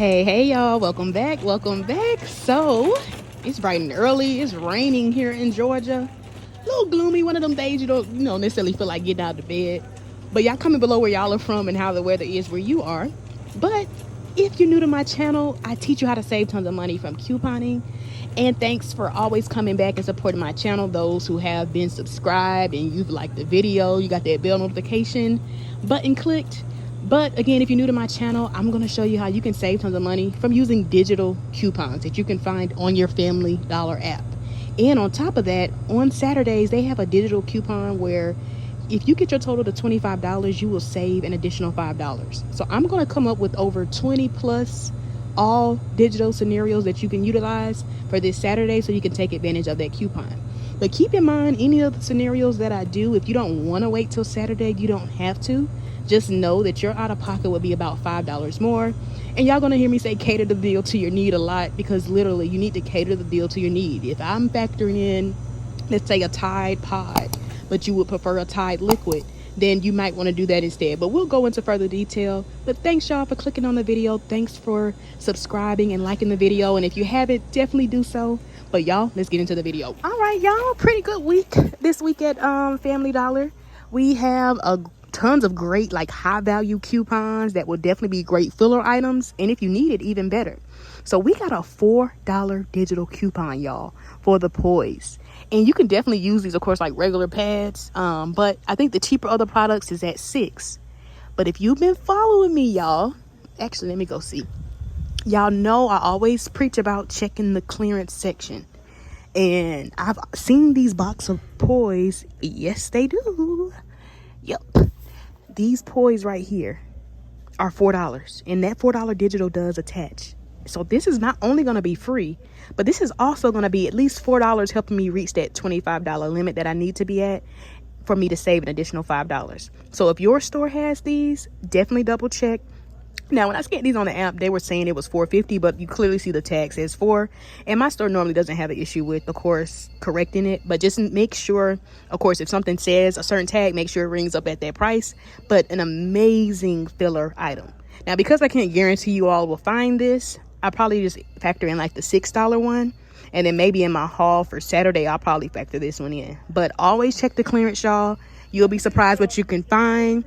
Hey y'all, welcome back. So it's bright and early. It's raining here in Georgia. A little gloomy, one of them days you don't necessarily feel like getting out of bed. But y'all comment below where y'all are from and how the weather is where you are. But if you're new to my channel, I teach you how to save tons of money from couponing. And thanks for always coming back and supporting my channel. Those who have been subscribed and you've liked the video, you got that bell notification button clicked. But again, if you're new to my channel, I'm going to show you how you can save tons of money from using digital coupons that you can find on your Family Dollar app. And on top of that, on Saturdays, they have a digital coupon where if you get your total to $25, you will save an additional $5. So I'm going to come up with over 20 plus all digital scenarios that you can utilize for this Saturday so you can take advantage of that coupon. But keep in mind, any of the scenarios that I do, if you don't want to wait till Saturday, you don't have to. Just know that your out-of-pocket will be about $5 more. And y'all gonna hear me say cater the deal to your need a lot, because literally you need to cater the deal to your need. If I'm factoring in, let's say, a Tide Pod, but you would prefer a Tide liquid, then you might want to do that instead. But we'll go into further detail. But thanks y'all for clicking on the video. Thanks for subscribing and liking the video. And if you haven't, definitely do so. But y'all, let's get into the video. All right, y'all, pretty good week this week at Family Dollar. We have tons of great high value coupons that will definitely be great filler items, and if you need it, even better. So we got a $4 digital coupon, y'all, for the Poise, and you can definitely use these, of course, like regular pads, but I think the cheaper other products is at $6. But if you've been following me, y'all, actually let me go see. Y'all know I always preach about checking the clearance section, and I've seen these box of Poise. Yes, they do. Yep. These Poise right here are $4, and that $4 digital does attach. So this is not only going to be free, but this is also going to be at least $4 helping me reach that $25 limit that I need to be at for me to save an additional $5. So if your store has these, definitely double check. Now, when I scanned these on the app, they were saying it was $4.50, but you clearly see the tag says $4. And my store normally doesn't have an issue with, of course, correcting it. But just make sure, of course, if something says a certain tag, make sure it rings up at that price. But an amazing filler item. Now, because I can't guarantee you all will find this, I probably just factor in like the $6 one. And then maybe in my haul for Saturday, I'll probably factor this one in. But always check the clearance, y'all. You'll be surprised what you can find.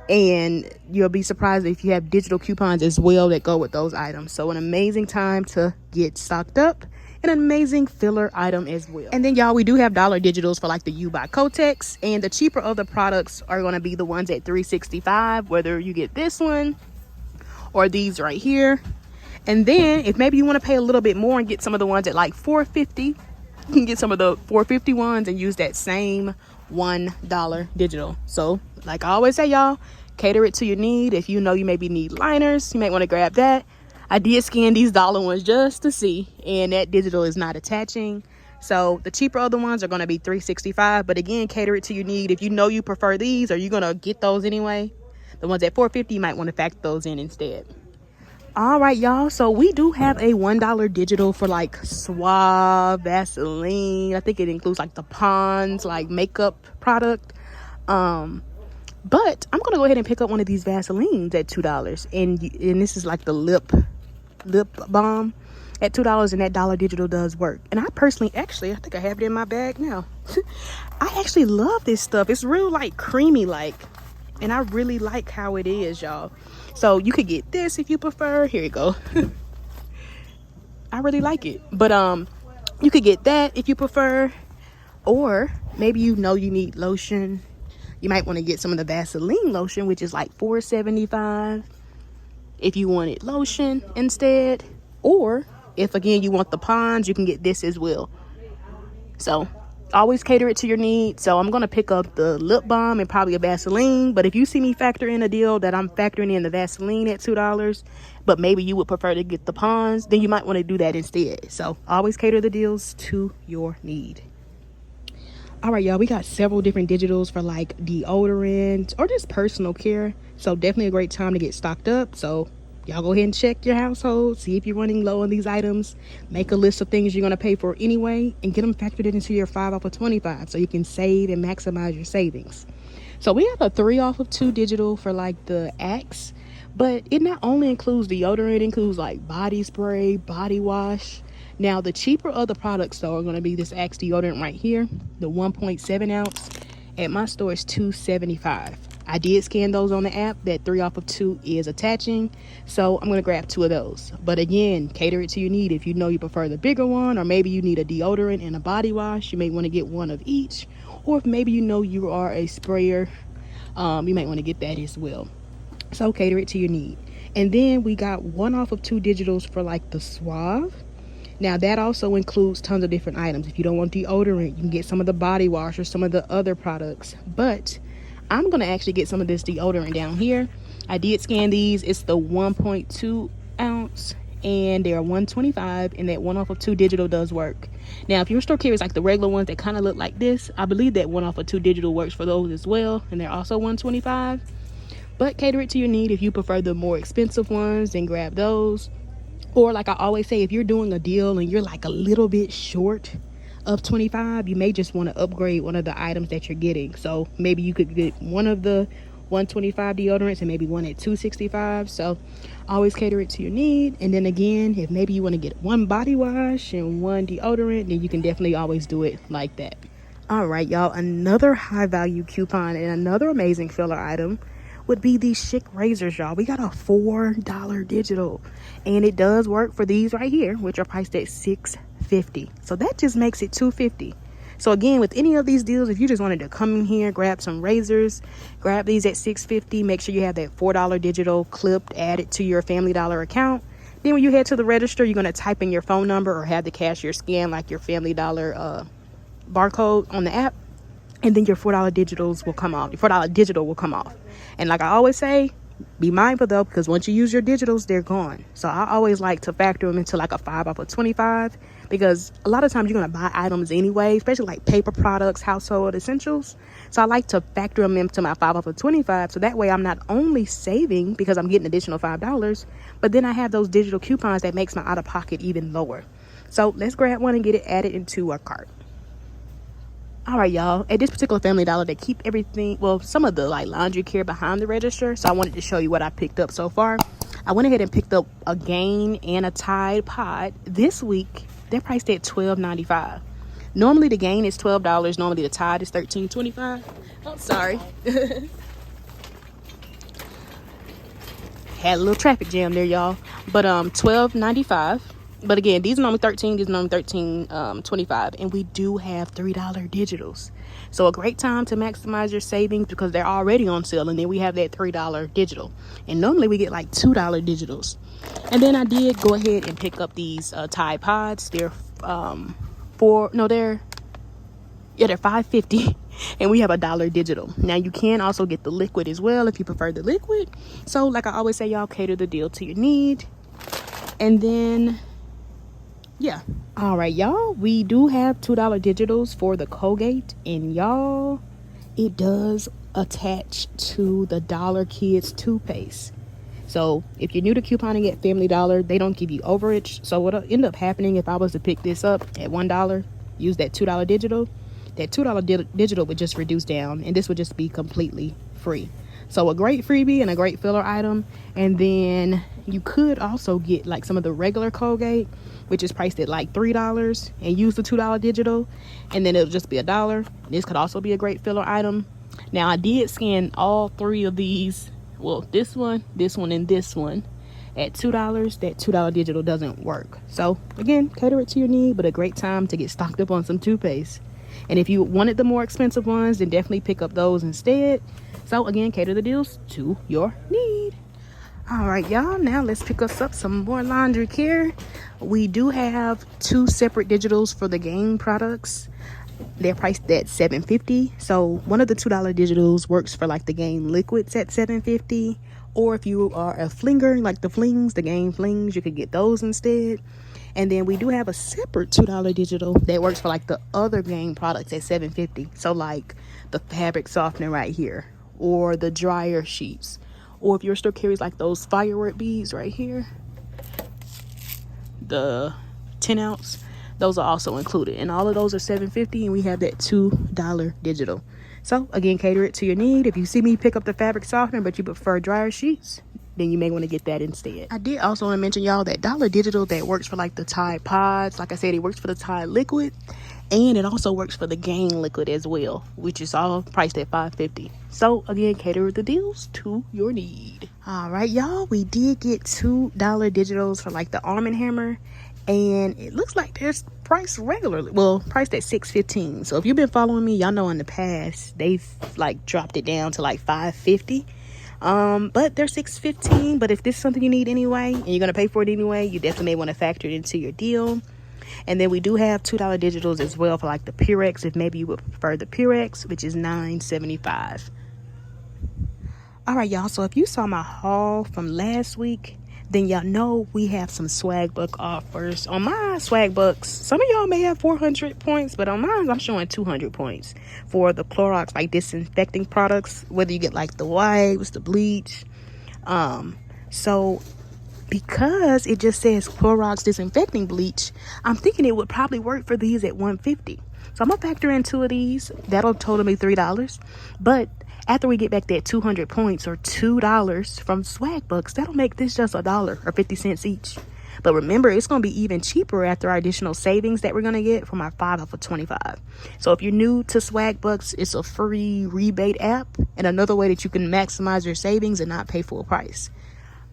And you'll be surprised if you have digital coupons as well that go with those items. So an amazing time to get stocked up, an amazing filler item as well. And then y'all, we do have dollar digitals for like the U by Kotex, and the cheaper other products are going to be the ones at $3.65, whether you get this one or these right here. And then if maybe you want to pay a little bit more and get some of the ones at like $4.50, you can get some of the $4.50 ones and use that same $1 digital. So like I always say, y'all, cater it to your need. If you know you maybe need liners, you might want to grab that. I did scan these dollar ones just to see, and that digital is not attaching. So the cheaper other ones are going to be $3.65, but again, cater it to your need. If you know you prefer these, or you're going to get those anyway, the ones at $4.50, you might want to factor those in instead. All right, y'all, so we do have a $1 digital for like Suave, Vaseline. I think it includes like the Pond's like makeup product. But I'm gonna go ahead and pick up one of these Vaselines at $2, and this is like the lip balm at $2, and that dollar digital does work. And I personally, actually, I think I have it in my bag now. I actually love this stuff. It's real like creamy like, and I really like how it is, y'all. So you could get this if you prefer. Here you go. I really like it. But you could get that if you prefer. Or maybe you know you need lotion. You might want to get some of the Vaseline lotion, which is like $4.75 if you wanted lotion instead. Or if again you want the Ponds, you can get this as well. So always cater it to your needs. So I'm going to pick up the lip balm and probably a Vaseline. But if you see me factor in a deal that I'm factoring in the Vaseline at $2, but maybe you would prefer to get the Ponds, then you might want to do that instead. So always cater the deals to your need. All right, y'all, we got several different digitals for like deodorant or just personal care. So definitely a great time to get stocked up. So y'all go ahead and check your household, see if you're running low on these items, make a list of things you're going to pay for anyway, and get them factored into your 5 off of 25 so you can save and maximize your savings. So we have a 3 off of 2 digital for like the Axe, But it not only includes deodorant, it includes like body spray, body wash. Now the cheaper other products though are going to be this Axe deodorant right here, the 1.7 ounce. At my store is $2.75. I did scan those on the app. That 3 off of 2 is attaching, so I'm going to grab 2 of those. But again, cater it to your need. If you know you prefer the bigger one, or maybe you need a deodorant and a body wash, you may want to get one of each. Or if maybe you know you are a sprayer, you might want to get that as well. So cater it to your need. And then we got 1 off of 2 digitals for like the Suave. Now that also includes tons of different items. If you don't want deodorant, you can get some of the body wash or some of the other products. But I'm gonna actually get some of this deodorant down here. I did scan these. It's the 1.2 ounce and they're $1.25, and that 1 off of 2 digital does work. Now if your store carries like the regular ones that kind of look like this, I believe that 1 off of 2 digital works for those as well, and they're also $1.25. But cater it to your need. If you prefer the more expensive ones, then grab those. Or like I always say, if you're doing a deal and you're like a little bit short of $25, you may just want to upgrade one of the items that you're getting. So maybe you could get one of the $1.25 deodorants and maybe one at $2.65. So always cater it to your need. And then again, if maybe you want to get 1 body wash and 1 deodorant, then you can definitely always do it like that. All right, y'all, another high value coupon and another amazing filler item would be these chic razors, y'all. We got a $4 digital, and it does work for these right here, which are priced at $6.50. So that just makes it $2.50. So again, with any of these deals, if you just wanted to come in here, grab some razors, grab these at $6.50. Make sure you have that $4 digital clipped, added to your Family Dollar account. Then when you head to the register, you're going to type in your phone number or have the cashier scan like your Family Dollar barcode on the app, and then your $4 digitals will come off. Your $4 digital will come off. And like I always say, be mindful though, because once you use your digitals, they're gone. So I always like to factor them into like a 5 off of 25, because a lot of times you're going to buy items anyway, especially like paper products, household essentials. So I like to factor them into my 5 off of 25. So that way I'm not only saving because I'm getting additional $5, but then I have those digital coupons that makes my out of pocket even lower. So let's grab one and get it added into our cart. All right, y'all, at this particular Family Dollar, they keep everything, well, some of the like laundry care behind the register. So I wanted to show you what I picked up so far. I went ahead and picked up a Gain and a Tide Pod. This week, they're priced at $12.95. Normally the Gain is $12. Normally the Tide is $13.25. Oh, sorry. Had a little traffic jam there, y'all. But $12.95. But again, these are normally $13, these are normally $13.25, and we do have $3 digitals. So a great time to maximize your savings because they're already on sale, and then we have that $3 digital. And normally we get like $2 digitals. And then I did go ahead and pick up these Tide Pods. They're they're $5.50, and we have $1 digital. Now you can also get the liquid as well if you prefer the liquid. So like I always say, y'all, cater the deal to your need. And then yeah, all right, y'all, we do have $2 digitals for the Colgate, and y'all, it does attach to the Dollar Kids toothpaste. So if you're new to couponing at Family Dollar, they don't give you overage. So what'll end up happening if I was to pick this up at $1, use that $2 digital, that $2 digital would just reduce down, and this would just be completely free. So a great freebie and a great filler item. And then you could also get like some of the regular Colgate, which is priced at like $3, and use the $2 digital, and then it'll just be $1. This could also be a great filler item. Now I did scan all 3 of these, well, this one, and this one at $2. That $2 digital doesn't work. So again, cater it to your need, but a great time to get stocked up on some toothpaste. And if you wanted the more expensive ones, then definitely pick up those instead. So again, cater the deals to your need. All right, y'all, now let's pick us up some more laundry care. We do have 2 separate digitals for the Gain products. They're priced at $7.50. So one of the $2 digitals works for like the Gain liquids at $7.50. Or if you are a flinger, like the flings, the Gain flings, you could get those instead. And then we do have a separate $2 digital that works for like the other Gain products at $7.50. So like the fabric softener right here, or the dryer sheets, or if your store carries like those firework beads right here, the 10 ounce, those are also included, and all of those are $7.50, and we have that $2 digital. So again, cater it to your need. If you see me pick up the fabric softener but you prefer dryer sheets, then you may want to get that instead. I did also want to mention, y'all, that Dollar Digital that works for like the Tide Pods. Like I said, it works for the Tide Liquid, and it also works for the Gain Liquid as well, which is all priced at $5.50. So again, cater the deals to your need. All right, y'all, we did get $2 digitals for like the Arm & Hammer, and it looks like they're priced regularly, well, priced at $6.15. So if you've been following me, y'all know in the past they've like dropped it down to like $5.50. But they're $6.15. But if this is something you need anyway and you're gonna pay for it anyway, you definitely may want to factor it into your deal. And then we do have $2 digitals as well for like the Purex, if maybe you would prefer the Purex, which is $9.75. All right, y'all, so if you saw my haul from last week, then y'all know we have some SWAGBUCK offers. On my SWAGBUCKS, some of y'all may have 400 points, but on mine, I'm showing 200 points for the Clorox, like disinfecting products, whether you get like the wipes, the bleach. So because it just says Clorox disinfecting bleach, I'm thinking it would probably work for these at $150. So I'm gonna factor in 2 of these. That'll total me $3. But after we get back that 200 points or $2 from SWAGBUCKS, that'll make this just $1 or 50 cents each. But remember, it's going to be even cheaper after our additional savings that we're going to get from our 5 off of 25. So if you're new to SWAGBUCKS, it's a free rebate app and another way that you can maximize your savings and not pay full price.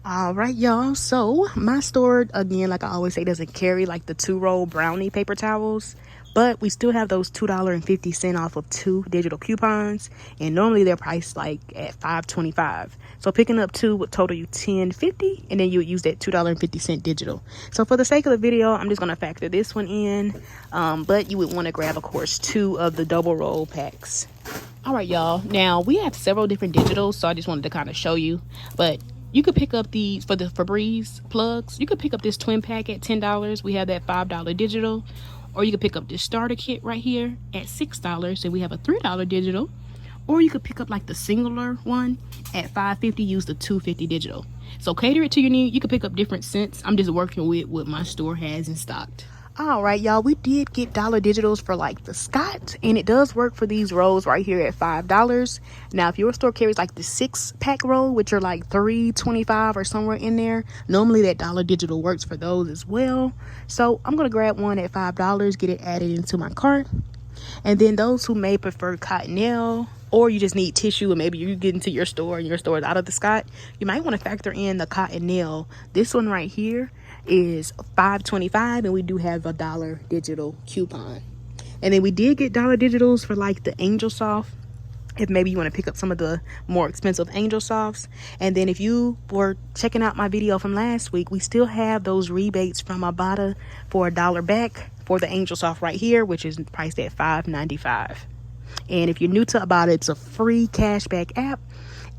All right, y'all. So my store, again, like I always say, doesn't carry like the 2-roll brownie paper towels, but we still have those $2.50 off of 2 digital coupons, and normally they're priced like at $5.25. So picking up 2 would total you $10.50, and then you would use that $2.50 digital. So for the sake of the video, I'm just gonna factor this one in, but you would want to grab, of course, 2 of the double roll packs. All right, y'all. Now we have several different digitals, so I just wanted to kind of show you, but you could pick up these for the Febreze plugs. You could pick up this twin pack at $10. We have that $5 digital. Or you could pick up this starter kit right here at $6. And we have a $3 digital. Or you could pick up like the singular one at $5.50. Use the $2.50 digital. So cater it to your need. You could pick up different scents. I'm just working with what my store has in stock. All right, y'all, we did get dollar digitals for like the Scott, and it does work for these rolls right here at $5. Now if your store carries like the 6-pack roll, which are like $3.25 or somewhere in there, normally that dollar digital works for those as well. So I'm gonna grab one at $5, get it added into my cart. And then those who may prefer Cottonelle, or you just need tissue and maybe you get into your store and your store is out of the Scott, you might want to factor in the Cottonelle. This one right here is $5.25, and we do have a $1 digital coupon. And then we did get dollar digitals for like the Angel Soft, if maybe you want to pick up some of the more expensive Angel Softs. And then if you were checking out my video from last week, we still have those rebates from IBOTTA for $1 back for the Angel Soft right here, which is priced at $5.95. And if you're new to IBOTTA, it's a free cashback app.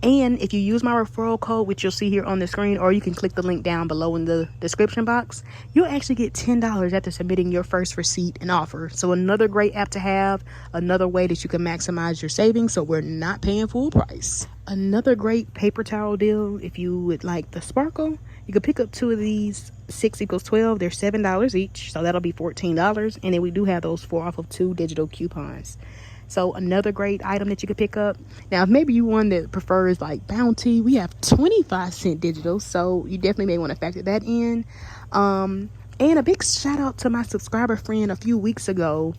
And if you use my referral code, which you'll see here on the screen, or you can click the link down below in the description box, you'll actually get $10 after submitting your first receipt and offer. So another great app to have, another way that you can maximize your savings so we're not paying full price. Another great paper towel deal, if you would like the sparkle, you can pick up 2 of these. 6 equals 12. They're $7 each, so that'll be $14. And then we do have those 4 off of 2 digital coupons. So another great item that you could pick up. Now, if maybe you one that prefers like Bounty, we have 25-cent digital, so you definitely may want to factor that in. And a big shout out to my subscriber friend a few weeks ago.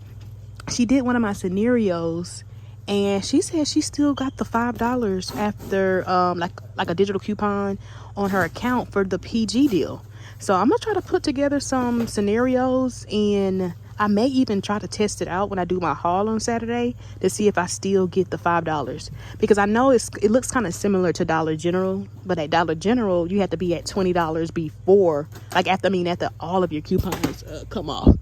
She did one of my scenarios, and she said she still got the $5 after like a digital coupon on her account for the PG deal. So I'm gonna try to put together some scenarios, and I may even try to test it out when I do my haul on Saturday to see if I still get the $5, because I know it looks kind of similar to Dollar General, but at Dollar General you have to be at $20 before, like after all of your coupons come off.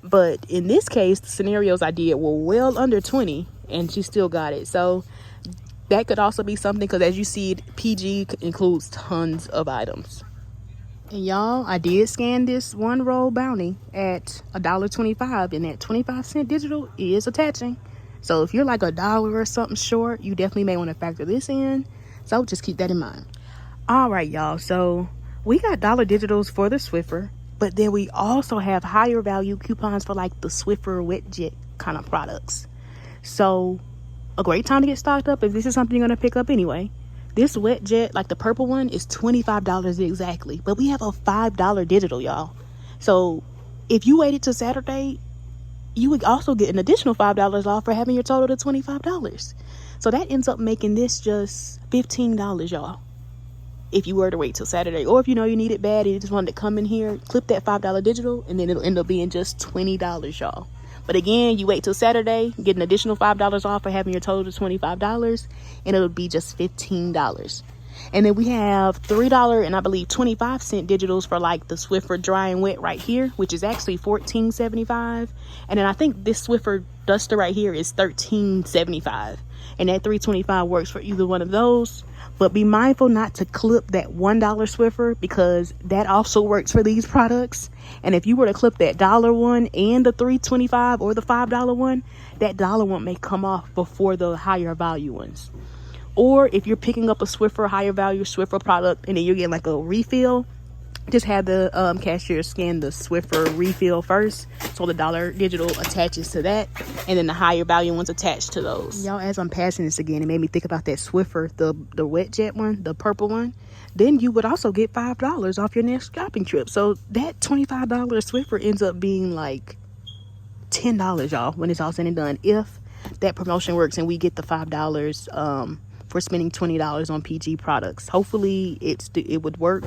But in this case, the scenarios I did were well under 20, and she still got it. So that could also be something, because as you see, PG includes tons of items. And y'all, I did scan this 1 roll Bounty at $1.25, and that 25-cent digital is attaching. So if you're like $1 or something short, you definitely may want to factor this in. So just keep that in mind. All right, y'all. So we got dollar digitals for the Swiffer, but then we also have higher value coupons for like the Swiffer wet jet kind of products. So a great time to get stocked up if this is something you're going to pick up anyway. This wet jet, like the purple one, is $25 exactly, but we have a $5 digital, y'all. So if you waited till Saturday, you would also get an additional $5 off for having your total to $25. So that ends up making this just $15, y'all, if you were to wait till Saturday. Or if you know you need it bad and you just wanted to come in here, clip that $5 digital, and then it'll end up being just $20, y'all. But again, you wait till Saturday, get an additional $5 off for having your total to $25, and it'll be just $15. And then we have $3 and I believe 25-cent digitals for like the Swiffer dry and wet right here, which is actually $14.75. And then I think this Swiffer duster right here is $13.75. And that $3.25 works for either one of those. But be mindful not to clip that $1 Swiffer, because that also works for these products. And if you were to clip that $1 one and the $3.25 or the $5 one, that $1 one may come off before the higher value ones. Or if you're picking up a Swiffer, higher value Swiffer product, and then you're getting like a refill, just have the cashier scan the Swiffer refill first, so the $1 digital attaches to that, and then the higher value ones attached to those. Y'all, as I'm passing this again, it made me think about that Swiffer, the wet jet one, the purple one. Then you would also get $5 off your next shopping trip. So that $25 Swiffer ends up being like $10, y'all, when it's all said and done, if that promotion works and we get the $5 for spending $20 on PG products. Hopefully it would work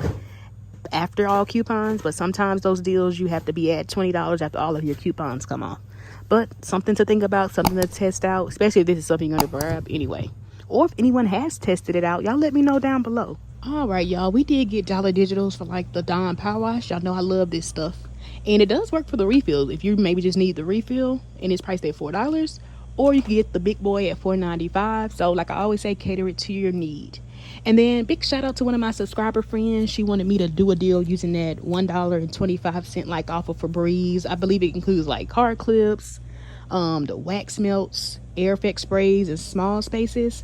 after all coupons, but sometimes those deals you have to be at $20 after all of your coupons come off. But something to think about, something to test out, especially if this is something you're going to grab anyway. Or if anyone has tested it out, y'all let me know down below. All right, y'all, we did get dollar digitals for like the Dawn Power Wash. Y'all know I love this stuff. And it does work for the refills. If you maybe just need the refill and it's priced at $4, or you can get the big boy at $4.95. So like I always say, cater it to your need. And then big shout out to one of my subscriber friends. She wanted me to do a deal using that $1.25 like offer for Breeze. I believe it includes like car clips, the wax melts, air effect sprays, and small spaces.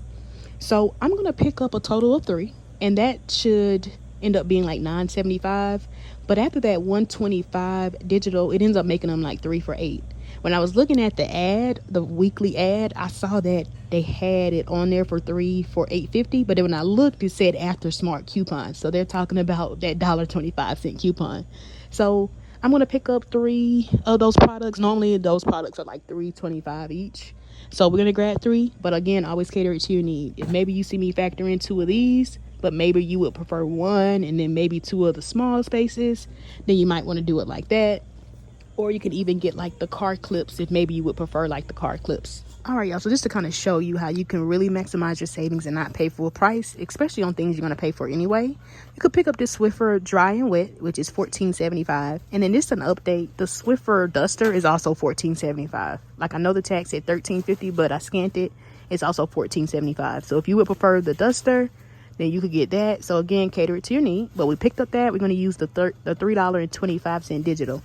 So I'm gonna pick up a total of 3, and that should end up being like $9.75. But after that $125 digital, it ends up making them like 3 for $8. When I was looking at the ad, the weekly ad, I saw that they had it on there for 3 for $8.50. But then when I looked, it said after smart coupons. So they're talking about that $1.25 coupon. So I'm going to pick up 3 of those products. Normally those products are like $3.25 each. So we're going to grab 3. But again, always cater it to your need. If maybe you see me factor in 2 of these, but maybe you would prefer 1 and then maybe 2 of the small spaces, then you might want to do it like that. Or you could even get like the car clips if maybe you would prefer like the car clips. All right, y'all, so just to kind of show you how you can really maximize your savings and not pay full price, especially on things you're going to pay for anyway, you could pick up this Swiffer dry and wet, which is $14.75. And then this is an update. The Swiffer duster is also $14.75. Like, I know the tax said $13.50, but I scanned it. It's also $14.75. So if you would prefer the duster, then you could get that. So again, cater it to your need. But we picked up that. We're going to use the $3.25 digital.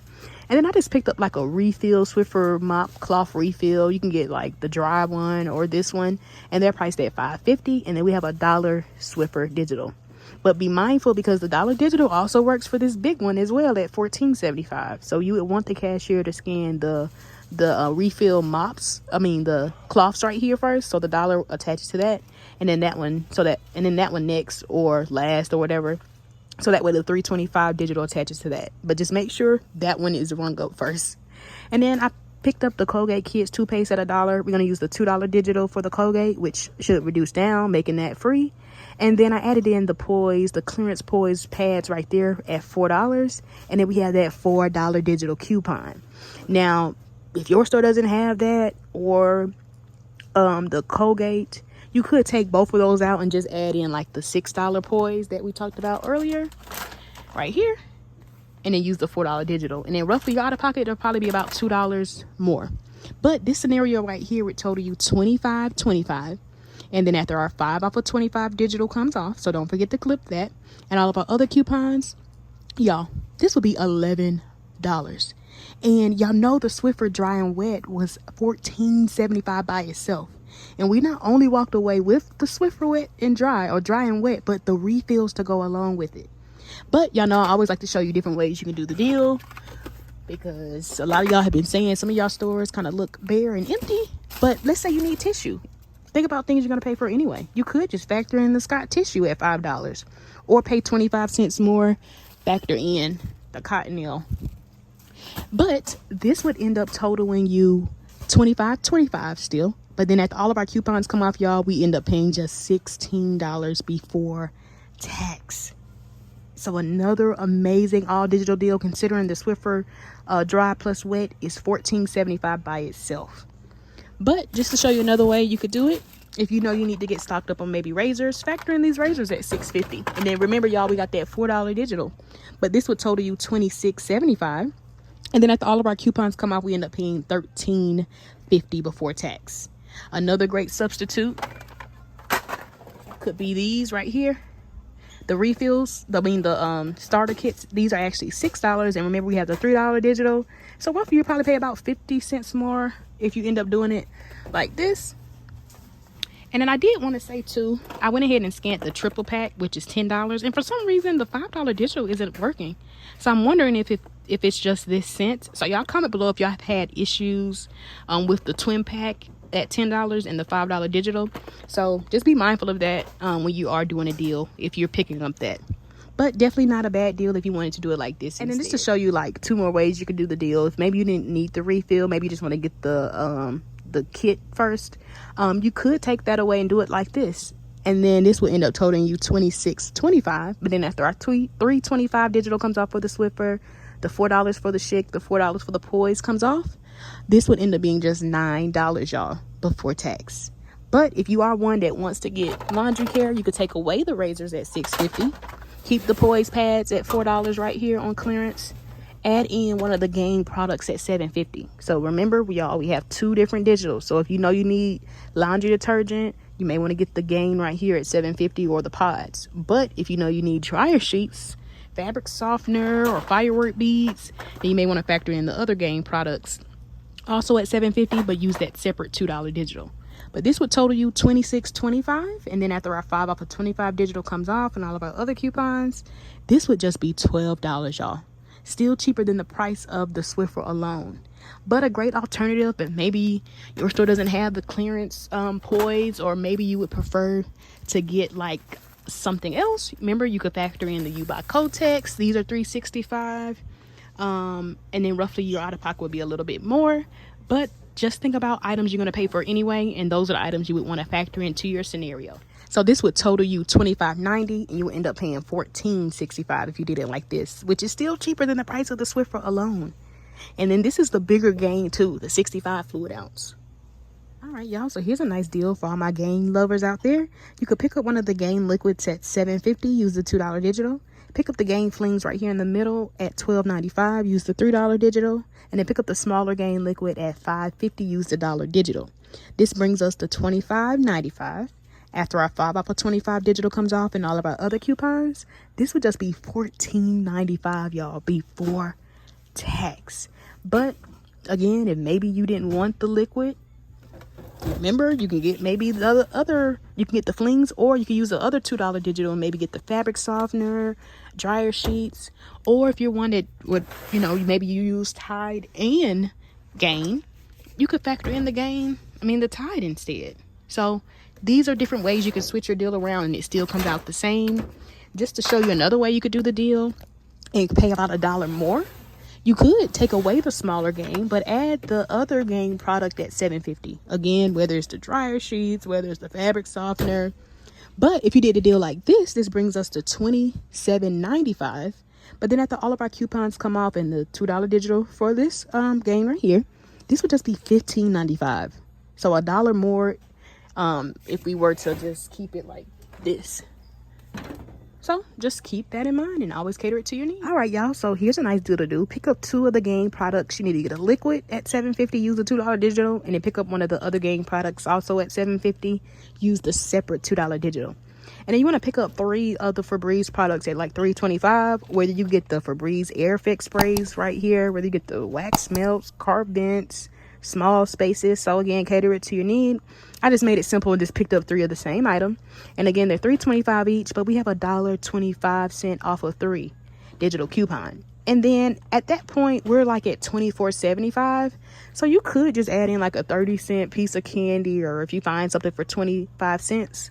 And then I just picked up like a refill, Swiffer mop cloth refill. You can get like the dry one or this one, and they're priced at $5.50. And then we have a $1 Swiffer digital. But be mindful, because the $1 digital also works for this big one as well at $14.75. So you would want the cashier to scan the refill mops, the cloths right here first, so the $1 attaches to that, and then that one, and then that one next or last or whatever. So that way the $3.25 digital attaches to that. But just make sure that one is rung up first. And then I picked up the Colgate Kids toothpaste at $1. We're going to use the $2 digital for the Colgate, which should reduce down, making that free. And then I added in the clearance poise pads right there at $4. And then we have that $4 digital coupon. Now, if your store doesn't have that, or the Colgate, you could take both of those out and just add in like the $6 poise that we talked about earlier right here, and then use the $4 digital. And then roughly out of pocket, it'll probably be about $2 more. But this scenario right here would total you $25.25. And then after our 5 off of 25 digital comes off, so don't forget to clip that, and all of our other coupons, y'all, this will be $11. And y'all know the Swiffer dry and wet was $14.75 by itself. And we not only walked away with the Swiffer wet and dry, or dry and wet, but the refills to go along with it. But y'all know I always like to show you different ways you can do the deal, because a lot of y'all have been saying some of y'all stores kind of look bare and empty. But let's say you need tissue. think about things you're going to pay for anyway. You could just factor in the Scott tissue at $5 or pay 25 cents more, factor in the Cottonelle. But this would end up totaling you $25 still. But then after all of our coupons come off, y'all, we end up paying just $16 before tax. So another amazing all digital deal, considering the Swiffer dry plus wet is $14.75 by itself. But just to show you another way you could do it, if you know you need to get stocked up on maybe razors, factor in these razors at $6.50. And then remember, y'all, we got that $4 digital. But this would total you $26.75. And then after all of our coupons come off, we end up paying $13.50 before tax. Another great substitute could be these right here. The refills, the starter kits, these are actually $6. And remember, we have the $3 digital. So roughly you probably pay about 50 cents more if you end up doing it like this. And then I did want to say too, I went ahead and scanned the triple pack, which is $10. And for some reason, the $5 digital isn't working. So I'm wondering if it's just this cent. So y'all comment below if y'all have had issues with the twin pack at $10 and the $5 digital. So just be mindful of that when you are doing a deal, if you're picking up that. But definitely not a bad deal if you wanted to do it like this. And then just to show you like 2 more ways you could do the deal. If maybe you didn't need the refill, maybe you just want to get the kit first, you could take that away and do it like this. And then this will end up totaling you $26.25. But then after our $3.25 digital comes off for the Swiffer, the $4 for the Schick, the $4 for the Poise comes off, this would end up being just $9, y'all, before tax. But if you are one that wants to get laundry care, you could take away the razors at $6.50, keep the Poise pads at $4 right here on clearance, add in one of the Gain products at $7.50. So remember, we have 2 different digitals. So if you know you need laundry detergent, you may want to get the Gain right here at $7.50 or the pods. But if you know you need dryer sheets, fabric softener, or firework beads, then you may want to factor in the other Gain products also at $7.50, but use that separate $2 digital. But this would total you $26.25. And then after our 5 off of 25 digital comes off and all of our other coupons, this would just be $12, y'all. Still cheaper than the price of the Swiffer alone. But a great alternative, but maybe your store doesn't have the clearance Poise, or maybe you would prefer to get like something else. Remember, you could factor in the U by Kotex. These are $3.65. And then roughly your out of pocket would be a little bit more. But just think about items you're going to pay for anyway, and those are the items you would want to factor into your scenario. So this would total you $25.90, and you would end up paying $14.65 if you did it like this, which is still cheaper than the price of the Swiffer alone. And then this is the bigger Gain too, the 65 fluid ounce. All right, y'all, so here's a nice deal for all my Gain lovers out there. You could pick up one of the Gain liquids at $7.50, use the $2 digital. Pick up the Gain flings right here in the middle at $12.95, use the $3 digital. And then pick up the smaller Gain liquid at $5.50, use the $1 digital. This brings us to $25.95. After our 5 off of 25 digital comes off and all of our other coupons, this would just be $14.95, y'all, before tax. But again, if maybe you didn't want the liquid, remember, you can get maybe the other, you can get the flings, or you can use the other $2 digital and maybe get the fabric softener, dryer sheets. Or if you're one that would, maybe you use Tide and Gain, you could factor in the Tide instead. So these are different ways you can switch your deal around and it still comes out the same. Just to show you another way you could do the deal and pay about $1 more, you could take away the smaller Gain, but add the other Gain product at $7.50. Again, whether it's the dryer sheets, whether it's the fabric softener. But if you did a deal like this, this brings us to $27.95. But then after all of our coupons come off and the $2 digital for this Gain right here, this would just be $15.95. So $1 more if we were to just keep it like this. So just keep that in mind and always cater it to your needs. All right, y'all, so here's a nice deal to do. Pick up 2 of the Gain products. You need to get a liquid at $7.50, use the $2 digital, and then pick up one of the other Gain products also at $7.50, use the separate $2 digital. And then you want to pick up 3 of the Febreze products at like $3.25, whether you get the Febreze Air Effect sprays right here, whether you get the wax melts, carb vents, small spaces. So again, cater it to your need. I just made it simple and just picked up 3 of the same item. And again, they're $3.25 each, but we have $1.25 off of 3 digital coupon. And then at that point, we're like at $24.75. So you could just add in like a 30-cent piece of candy, or if you find something for 25 cents.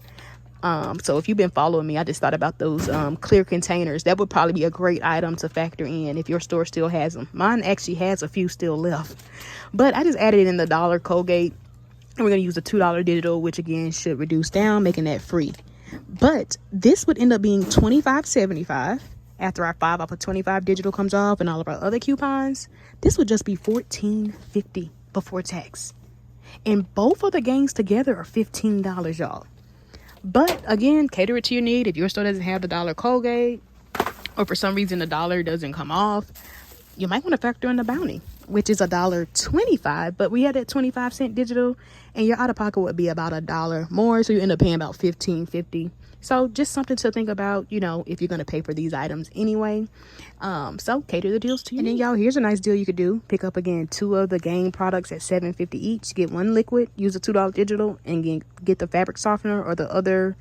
So if you've been following me, I just thought about those clear containers. That would probably be a great item to factor in if your store still has them. Mine actually has a few still left. But I just added in the dollar Colgate. And we're going to use a $2 digital, which again should reduce down, making that free. But this would end up being $25.75 after our 5 off of 25 digital comes off and all of our other coupons. This would just be $14.50 before tax. And both of the games together are $15, y'all. But again, cater it to your need. If your store doesn't have the dollar Colgate, or for some reason the dollar doesn't come off, you might want to factor in the bounty, which is $1.25. But we had that 25-cent digital, and your out of pocket would be about $1 more, so you end up paying about $15.50. So just something to think about, you know, if you're going to pay for these items anyway. So cater the deals to you. And then, y'all, here's a nice deal you could do. Pick up, again, 2 of the game products at $7.50 each. Get 1 liquid, use a $2 digital, and get the fabric softener or the other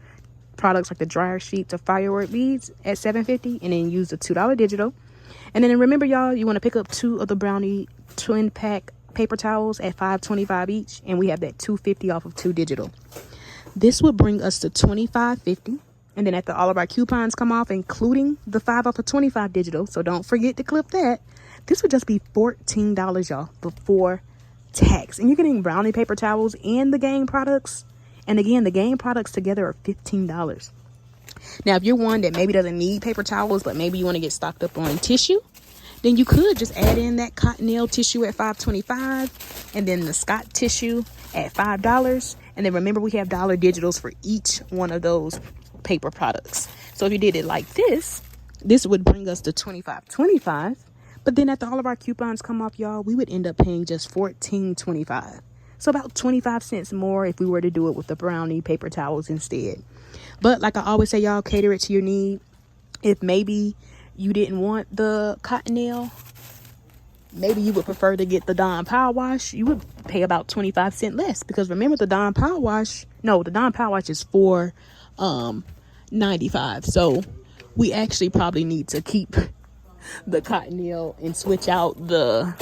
products like the dryer sheets or firework beads at $7.50, and then use the $2 digital. And then remember, y'all, you want to pick up 2 of the Brownie twin pack paper towels at $5.25 each, and we have that $2.50 off of 2 digital. This would bring us to $25.50, and then after all of our coupons come off, including the 5 off of 25 digital, so don't forget to clip that, this would just be $14, y'all, before tax. And you're getting Brownie paper towels and the game products, and again, the game products together are $15. Now, if you're one that maybe doesn't need paper towels, but maybe you want to get stocked up on tissue, then you could just add in that Cottonelle tissue at $5.25, and then the Scott tissue at $5. And then remember, we have dollar digitals for each one of those paper products. So if you did it like this, this would bring us to $25.25. But then after all of our coupons come off, y'all, we would end up paying just $14.25. So about 25 cents more if we were to do it with the Brownie paper towels instead. But like I always say, y'all, cater it to your need. If maybe you didn't want the Cottonelle, maybe you would prefer to get the Dawn Power Wash, you would pay about 25 cents less. Because remember, the Dawn Power Wash, no, the Dawn Power Wash is $4.95. So we actually probably need to keep the Cottonelle and switch out the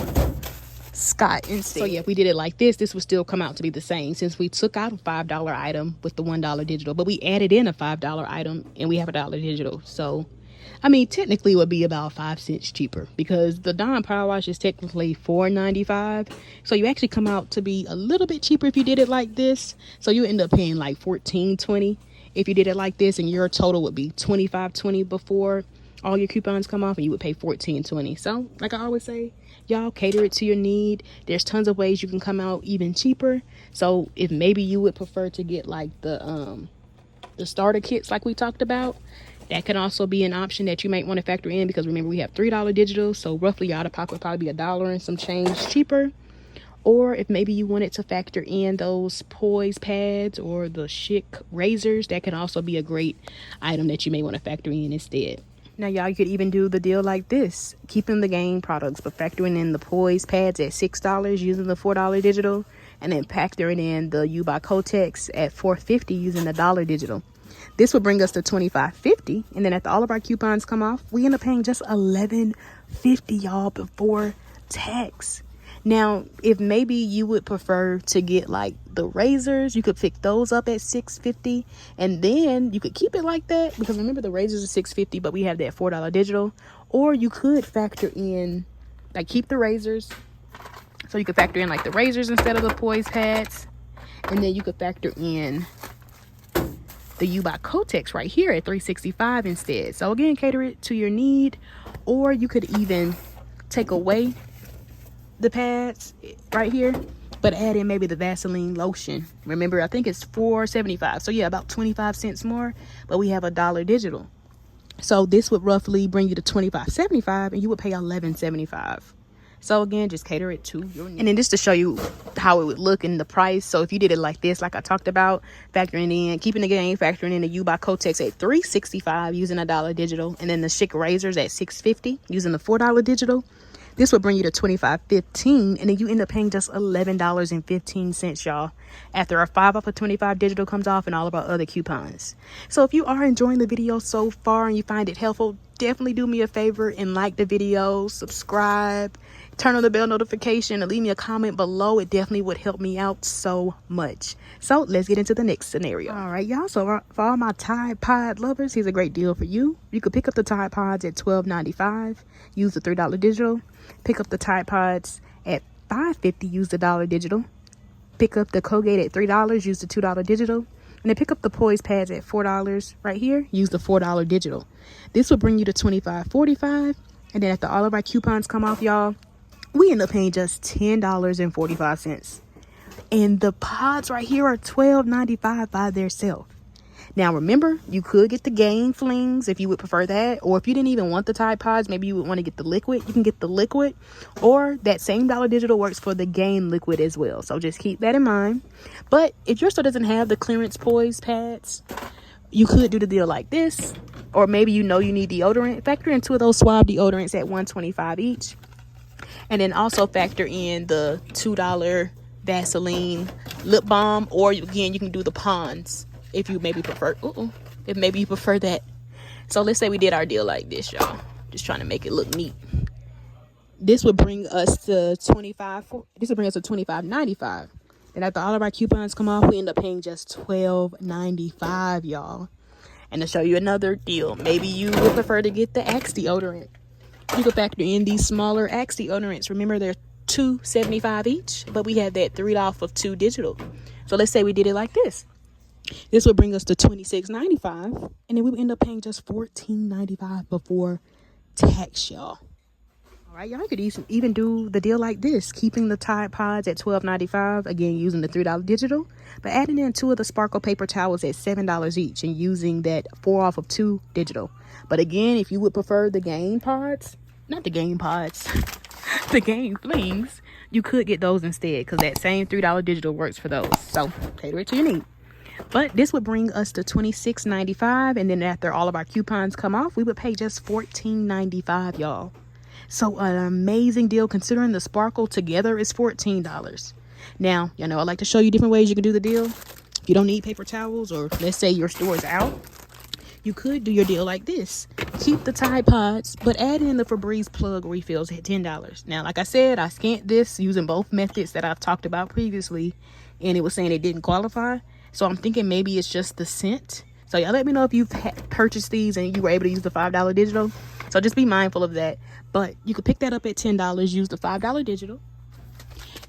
Scott instead. So yeah, if we did it like this, this would still come out to be the same, since we took out a $5 item with the $1 digital, but we added in a $5 item and we have a $1 digital. So I mean, technically it would be about 5 cents cheaper, because the Dawn Power Wash is technically $4.95. So you actually come out to be a little bit cheaper if you did it like this. So you end up paying like $14.20 if you did it like this, and your total would be $25.20 before all your coupons come off, and you would pay $14.20. So like I always say, y'all, cater it to your need. There's tons of ways you can come out even cheaper. So if maybe you would prefer to get like the starter kits like we talked about, that can also be an option that you might want to factor in, because remember, we have $3 digital, so roughly your out of pocket would probably be $1 and some change cheaper. Or if maybe you wanted to factor in those poise pads or the chic razors, that can also be a great item that you may want to factor in instead. Now, y'all, you could even do the deal like this, keeping the game products, but factoring in the poise pads at $6 using the $4 digital, and then factoring in the YBlackBeats at $4.50 using the $1 digital. This would bring us to $25.50, and then after all of our coupons come off, we end up paying just $11.50, y'all, before tax. Now, if maybe you would prefer to get like the razors, you could pick those up at $6.50, and then you could keep it like that, because remember, the razors are $6.50, but we have that $4 digital. Or you could factor in, like, keep the razors, so you could factor in like the razors instead of the poise pads, and then you could factor in the YBlackBeats right here at $3.65 instead. So again, cater it to your need. Or you could even take away the pads right here, but add in maybe the Vaseline lotion. Remember, I think it's $4.75, so yeah, about 25 cents more, but we have a $1 digital. So this would roughly bring you to $25.75, and you would pay $11.75. So again, just cater it to your need. And then just to show you how it would look in the price, so if you did it like this, like I talked about, factoring in, keeping the game, factoring in the YBlackBeats at $3.65 using a $1 digital, and then the chic razors at $6.50 using the $4 digital, this would bring you to $25.15, and then you end up paying just $11.15, y'all, after our 5 off of 25 digital comes off and all of our other coupons. So if you are enjoying the video so far and you find it helpful, definitely do me a favor and like the video, subscribe, turn on the bell notification, and leave me a comment below. It definitely would help me out so much. So let's get into the next scenario. All right, y'all. So for all my Tide Pod lovers, here's a great deal for you. You could pick up the Tide Pods at $12.95. Use the $3 digital. Pick up the Tide Pods at $5.50. Use the $1 digital. Pick up the Colgate at $3. Use the $2 digital. And then pick up the Poise pads at $4 right here. Use the $4 digital. This will bring you to $25.45. And then after all of our coupons come off, y'all, we end up paying just $10.45. And the pods right here are $12.95 by themselves. Now remember, you could get the Game Flings if you would prefer that, or if you didn't even want the Tide Pods, maybe you would want to get the liquid. You can get the liquid, or that same $1 digital works for the Game liquid as well. So just keep that in mind. But if your store doesn't have the clearance Poise pads, you could do the deal like this, or maybe you know you need deodorant. Factor in 2 of those Swab deodorants at $1.25 each, and then also factor in the $2 Vaseline lip balm, or again you can do the Pond's if you maybe prefer if maybe you prefer that. So let's say we did our deal like this, y'all, just trying to make it look neat. This would bring us to $25.95. And after all of our coupons come off, we end up paying just $12.95, y'all. And to show you another deal, maybe you would prefer to get the Axe deodorant. You could factor in these smaller Axe deodorants. Remember, they're $2.75 each, but we have that 3 off of 2 digital. So let's say we did it like this. This would bring us to $26.95, and then we would end up paying just $14.95 before tax, y'all. All right, y'all could even do the deal like this, keeping the Tide Pods at $12.95, again using the $3 digital, but adding in 2 of the Sparkle paper towels at $7 each and using that 4 off of 2 digital. But again, if you would prefer the Game Pods, not the Game Pods, the Game Flings, you could get those instead, because that same $3 digital works for those. So cater it to your need. But this would bring us to $26.95, and then after all of our coupons come off, we would pay just $14.95, y'all. So an amazing deal, considering the Sparkle together is $14. Now, y'all know I like to show you different ways you can do the deal. If you don't need paper towels, or let's say your store is out, you could do your deal like this. Keep the Tide Pods, but add in the Febreze plug refills at $10. Now, like I said, I scanned this using both methods that I've talked about previously, and it was saying it didn't qualify. So I'm thinking maybe it's just the scent. So y'all let me know if you've purchased these and you were able to use the $5 digital. So just be mindful of that. But you could pick that up at $10, use the $5 digital,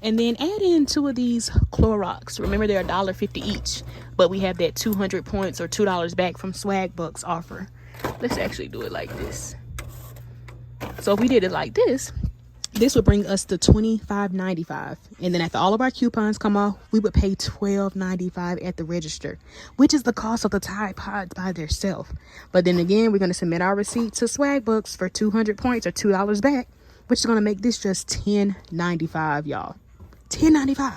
and then add in 2 of these Clorox. Remember, they're $1.50 each, but we have that 200 points or $2 back from SWAGBUCKS offer. Let's actually do it like this. So if we did it like this, this would bring us to $25.95. And then after all of our coupons come off, we would pay $12.95 at the register, which is the cost of the Tide Pods by themselves. But then again, we're going to submit our receipt to SWAGBUCKS for 200 points or $2 back, which is going to make this just $10.95, y'all. $10.95.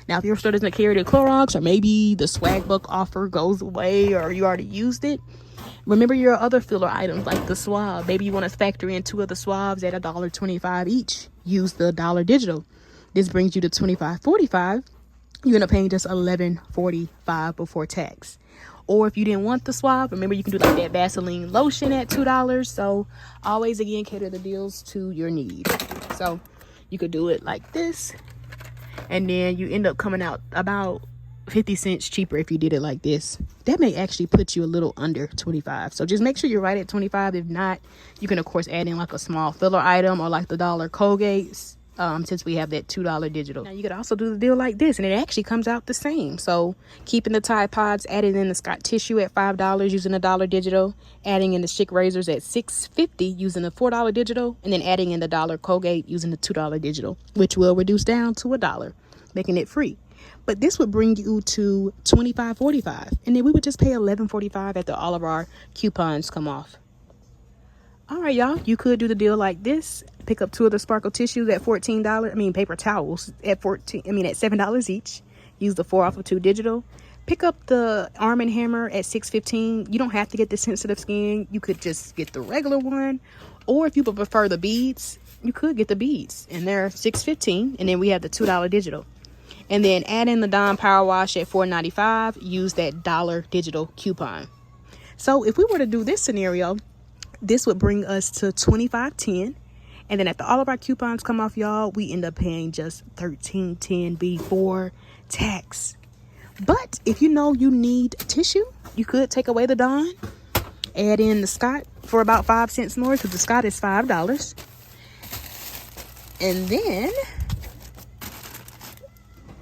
Now, if your store doesn't carry the Clorox, or maybe the SWAGBUCKS offer goes away, or you already used it, remember your other filler items like the swab. Maybe you want to factor in 2 of the swabs at $1.25 each. Use the $1 digital. This brings you to $25.45. You're going to pay just $11.45 before tax. Or if you didn't want the swab, remember you can do like that Vaseline lotion at $2. So always, again, cater the deals to your need. So you could do it like this, and then you end up coming out about 50 cents cheaper if you did it like this. That may actually put you a little under 25. So just make sure you're right at 25. If not, you can of course add in like a small filler item, or like the $1 Colgates, since we have that $2 digital. Now you could also do the deal like this, and it actually comes out the same. So keeping the Tide Pods, adding in the Scott tissue at $5 using the $1 digital, adding in the Schick razors at $6.50 using the $4 digital, and then adding in the $1 Colgate using the $2 digital, which will reduce down to $1, making it free. But this would bring you to $25.45, and then we would just pay $11.45 after all of our coupons come off. All right, y'all, you could do the deal like this. Pick up 2 of the Sparkle tissues at $14. Paper towels at $7 each. Use the 4 off of 2 digital. Pick up the Arm & Hammer at $6.15. You don't have to get the sensitive skin. You could just get the regular one. Or if you would prefer the beads, you could get the beads, and they're $6.15. And then we have the $2 digital. And then add in the Dawn Power Wash at $4.95. Use that $1 digital coupon. So if we were to do this scenario, this would bring us to $25.10. And then after all of our coupons come off, y'all, we end up paying just $13.10 before tax. But if you know you need tissue, you could take away the Dawn, add in the Scott for about 5 cents more, because the Scott is $5. And then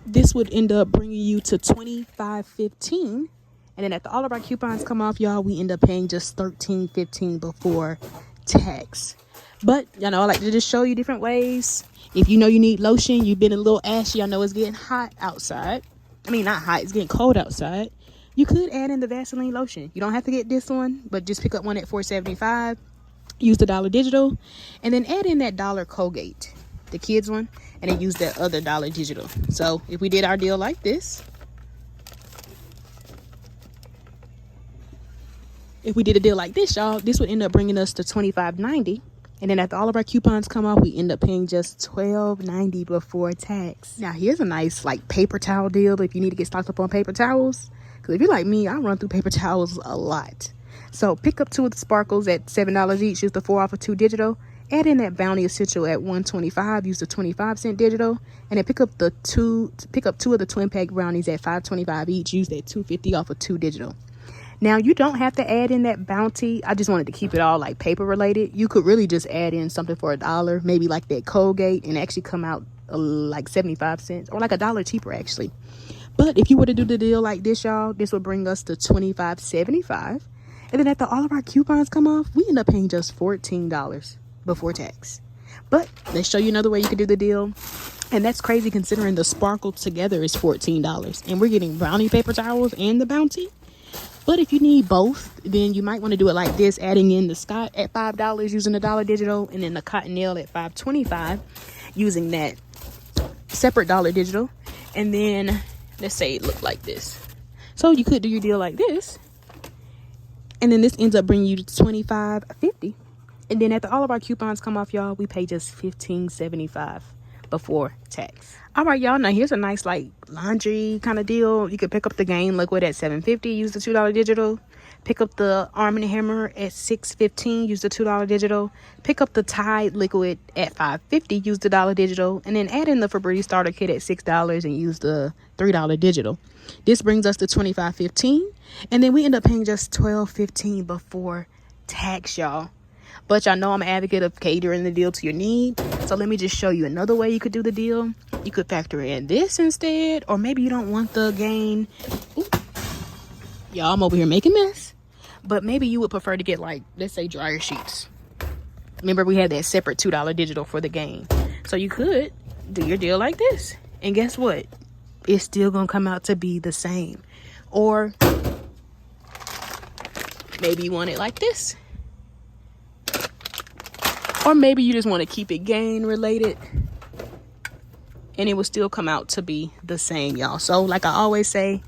this would end up bringing you to $25.15. And then after all of our coupons come off, y'all, we end up paying just $13.15 before tax. But, you know, I like to just show you different ways. If you know you need lotion, you've been a little ashy, I know it's getting hot outside. I mean, not hot, it's getting cold outside. You could add in the Vaseline lotion. You don't have to get this one, but just pick up one at $4.75. Use the Dollar Digital. And then add in that Dollar Colgate, the kids one. And then use that other Dollar Digital. So, if we did our deal like this. If we did a deal like this, y'all, this would end up bringing us to $25.90. And then after all of our coupons come off, we end up paying just $12.90 before tax. Now, here's a nice, like, paper towel deal if you need to get stocked up on paper towels. Because if you're like me, I run through paper towels a lot. So, pick up 2 of the sparkles at $7 each. Use the 4 off of 2 digital. Add in that Bounty Essential at $1.25. Use the 25-cent digital. And then pick up 2 of the twin pack brownies at $5.25 each. Use that $2.50 off of 2 digital. Now, you don't have to add in that Bounty. I just wanted to keep it all like paper related. You could really just add in something for $1, maybe like that Colgate, and actually come out like 75 cents or like $1 cheaper actually. But if you were to do the deal like this, y'all, this would bring us to $25.75. And then after all of our coupons come off, we end up paying just $14 before tax. But let's show you another way you could do the deal. And that's crazy considering the sparkle together is $14. And we're getting brownie paper towels and the Bounty. But if you need both, then you might want to do it like this, adding in the Scott at $5 using the Dollar Digital, and then the Cottonelle at $5.25 using that separate Dollar Digital. And then let's say it looked like this. So you could do your deal like this, and then this ends up bringing you to $25.50. And then after all of our coupons come off, y'all, we pay just $15.75 before tax. All right, y'all, now here's a nice like laundry kind of deal. You could pick up the Gain Liquid at $7.50, use the $2 digital. Pick up the Arm & Hammer at $6.15, use the $2 digital. Pick up the Tide Liquid at $5.50, use the $1 digital. And then add in the Febreze Starter Kit at $6 and use the $3 digital. This brings us to $25.15. And then we end up paying just $12.15 before tax, y'all. But y'all know I'm an advocate of catering the deal to your need. So let me just show you another way you could do the deal. You could factor in this instead. Or maybe you don't want the Gain. Y'all, I'm over here making mess. But maybe you would prefer to get, like, let's say dryer sheets. Remember, we had that separate $2 digital for the Gain. So you could do your deal like this. And guess what? It's still going to come out to be the same. Or maybe you want it like this. Or maybe you just want to keep it Gain related, and it will still come out to be the same, y'all. So like I always say,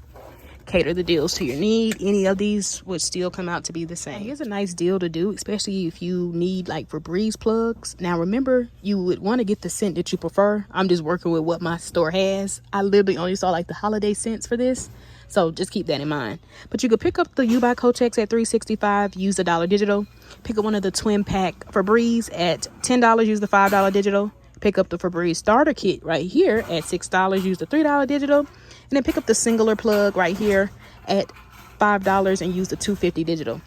cater the deals to your need. Any of these would still come out to be the same. Now, here's a nice deal to do, especially if you need like Febreze plugs. Now remember, you would want to get the scent that you prefer. I'm just working with what my store has. I literally only saw like the holiday scents for this. So just keep that in mind. But you could pick up the You by Kotex at $3.65, use the $1 digital. Pick up one of the twin pack Febreze at $10, use the $5 digital. Pick up the Febreze Starter Kit right here at $6, use the $3 digital. And then pick up the singular plug right here at $5 and use the $2.50 digital.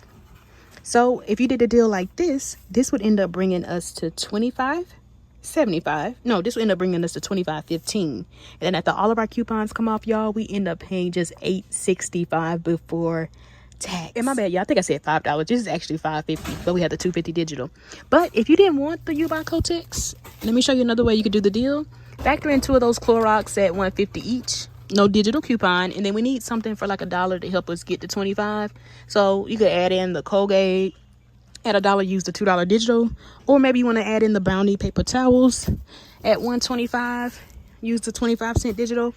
So if you did a deal like this, this would end up bringing us to $25.75. No, this would end up bringing us to $25.15. And then after all of our coupons come off, y'all, we end up paying just $8.65 before tax. And my bad, y'all, I think I said $5. This is actually $5.50, but we had the $2.50 digital. But if you didn't want the You by Kotex, let me show you another way you could do the deal. Factor in 2 of those Clorox at $1.50 each. No digital coupon. And then we need something for like $1 to help us get to $25. So you could add in the Colgate. At $1, use the $2 digital. Or maybe you want to add in the Bounty paper towels at $1.25. Use the 25-cent digital.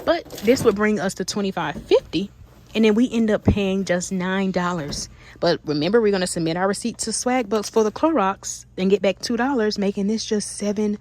But this would bring us to $25.50. And then we end up paying just $9. But remember, we're going to submit our receipt to SWAGBUCKS for the Clorox and get back $2, making this just $7.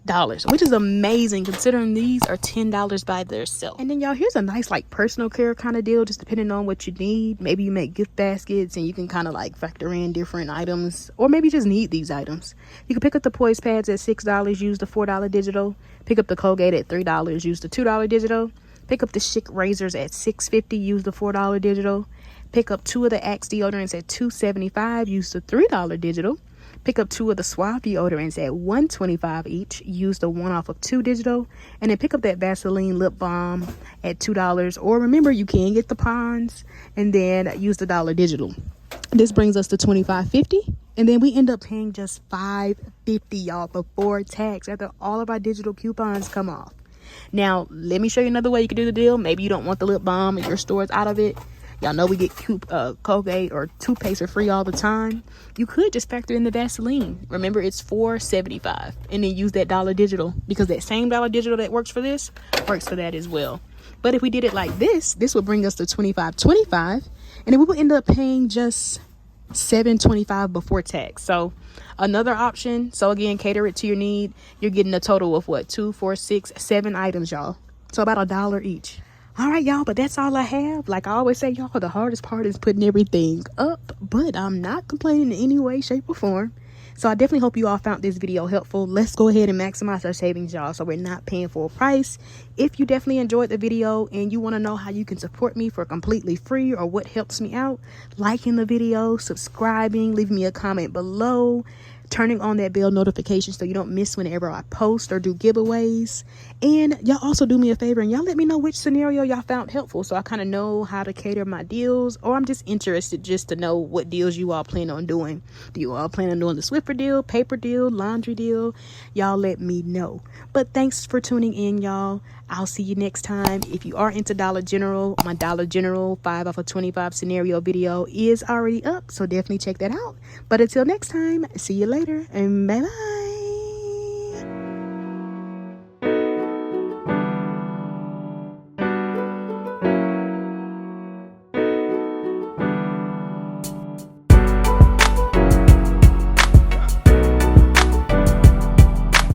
which is amazing considering these are $10 by themselves. And then y'all, here's a nice like personal care kind of deal, just depending on what you need. Maybe you make gift baskets and you can kind of like factor in different items, or maybe you just need these items. You can pick up the poise pads at $6, use the $4 digital. Pick up the Colgate at $3, use the $2 digital. Pick up the Chic razors at $6.50, use the $4 digital. Pick up 2 of the Axe deodorants at $2.75, use the $3 digital. Pick up 2 of the Suave deodorants at $1.25 each, use the 1 off of 2 digital. And then pick up that Vaseline lip balm at $2. Or remember, you can get the Pond's and then use the $1 digital. This brings us to $25.50. And then we end up paying just $5.50, y'all, before tax, after all of our digital coupons come off. Now, let me show you another way you can do the deal. Maybe you don't want the lip balm and your store is out of it. Y'all know we get Colgate or toothpaste for free all the time. You could just factor in the Vaseline. Remember, it's $4.75. And then use that $1 digital, because that same $1 digital that works for this works for that as well. But if we did it like this would bring us to $25.25. And then we would end up paying just $7.25 before tax. So another option. So again, cater it to your need. You're getting a total of what? 2, 4, 6, 7 items, y'all. So about $1 each. All right, y'all, but that's all I have. Like I always say, y'all, the hardest part is putting everything up, but I'm not complaining in any way, shape, or form. So I definitely hope you all found this video helpful. Let's go ahead and maximize our savings, y'all, so we're not paying full price. If you definitely enjoyed the video and you want to know how you can support me for completely free or what helps me out, liking the video, subscribing, leaving me a comment below, turning on that bell notification so you don't miss whenever I post or do giveaways. And y'all also do me a favor and y'all let me know which scenario y'all found helpful, so I kind of know how to cater my deals, or I'm just interested just to know what deals you all plan on doing. Do you all plan on doing the Swiffer deal, paper deal, laundry deal? Y'all let me know. But thanks for tuning in, y'all. I'll see you next time. If you are into Dollar General, my Dollar General 5 off of 25 scenario video is already up, so definitely check that out. But until next time, see you later and bye bye.